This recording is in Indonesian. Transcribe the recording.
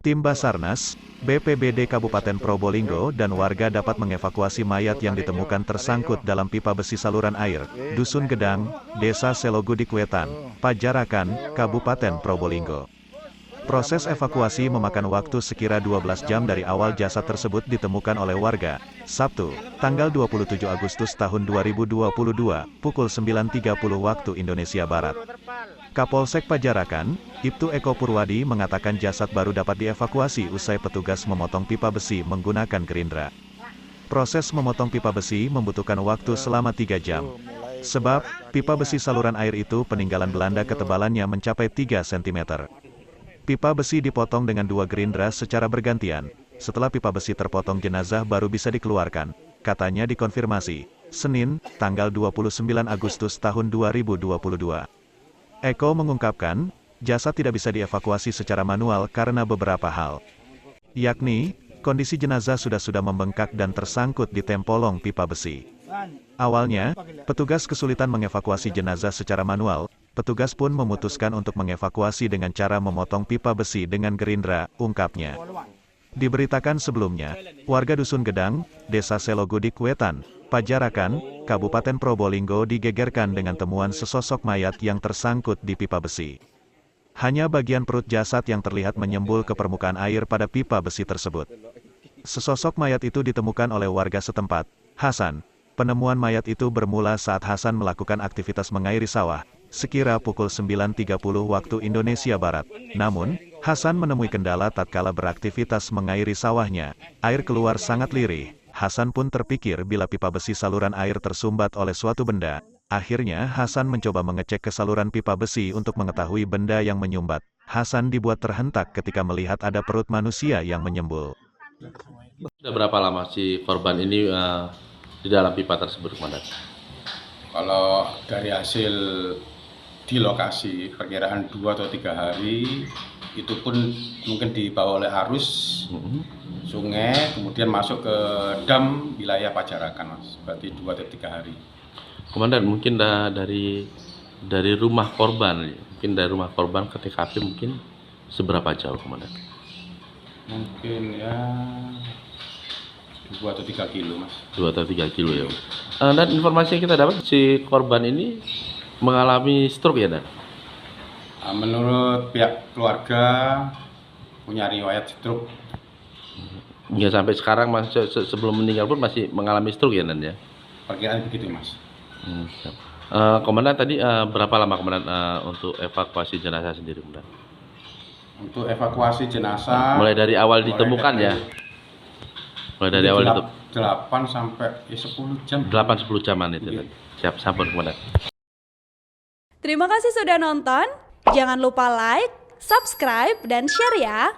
Tim Basarnas, BPBD Kabupaten Probolinggo dan warga dapat mengevakuasi mayat yang ditemukan tersangkut dalam pipa besi saluran air, Dusun Gedang, Desa Selogudik Wetan, Pajarakan, Kabupaten Probolinggo. Proses evakuasi memakan waktu sekira 12 jam dari awal jasad tersebut ditemukan oleh warga, Sabtu, tanggal 27 Agustus tahun 2022, pukul 9.30 waktu Indonesia Barat. Kapolsek Pajarakan, Ibtu Eko Purwadi mengatakan jasad baru dapat dievakuasi usai petugas memotong pipa besi menggunakan gerindra. Proses memotong pipa besi membutuhkan waktu selama 3 jam. Sebab, pipa besi saluran air itu peninggalan Belanda ketebalannya mencapai 3 cm. Pipa besi dipotong dengan 2 gerindra secara bergantian. Setelah pipa besi terpotong jenazah baru bisa dikeluarkan. Katanya dikonfirmasi, Senin, tanggal 29 Agustus tahun 2022. Eko mengungkapkan, jasad tidak bisa dievakuasi secara manual karena beberapa hal. Yakni, kondisi jenazah sudah membengkak dan tersangkut di tempolong pipa besi. Awalnya, petugas kesulitan mengevakuasi jenazah secara manual. Petugas pun memutuskan untuk mengevakuasi dengan cara memotong pipa besi dengan gerindra, ungkapnya. Diberitakan sebelumnya, warga Dusun Gedang, Desa Selogudik Wetan, Pajarakan, Kabupaten Probolinggo digegerkan dengan temuan sesosok mayat yang tersangkut di pipa besi. Hanya bagian perut jasad yang terlihat menyembul ke permukaan air pada pipa besi tersebut. Sesosok mayat itu ditemukan oleh warga setempat, Hasan. Penemuan mayat itu bermula saat Hasan melakukan aktivitas mengairi sawah, sekira pukul 9.30 waktu Indonesia Barat. Namun, Hasan menemui kendala tatkala beraktivitas mengairi sawahnya. Air keluar sangat lirih. Hasan pun terpikir bila pipa besi saluran air tersumbat oleh suatu benda. Akhirnya, Hasan mencoba mengecek ke saluran pipa besi untuk mengetahui benda yang menyumbat. Hasan dibuat terhentak ketika melihat ada perut manusia yang menyembul. Sudah berapa lama si korban ini di dalam pipa tersebut, Komandan? Kalau dari hasil di lokasi perkiraan 2 atau 3 hari, itu pun mungkin dibawa oleh arus sungai, kemudian masuk ke dam wilayah Pajarakan, Mas. Berarti 2 atau 3 hari. Komandan, mungkin dari rumah korban, ke TKP mungkin seberapa jauh, Komandan? Mungkin ya 2 atau 3 kilo, Mas. 2 atau 3 kilo ya. Dan informasi yang kita dapat, si korban ini mengalami stroke ya, Dan? Menurut pihak keluarga punya riwayat stroke. Hingga sampai sekarang sebelum meninggal pun masih mengalami stroke ya, Dan ya? Perkiraan begitu, Mas. Komandan tadi berapa lama Komandan untuk evakuasi jenazah sendiri, Komandan? Untuk evakuasi jenazah Mulai dari awal ditemukan ya? Mulai dari awal itu 8 sampai 10 jam. 8-10 jaman itu. Dan. Siap, sampun Komandan. Terima kasih sudah nonton. Jangan lupa like, subscribe, dan share ya.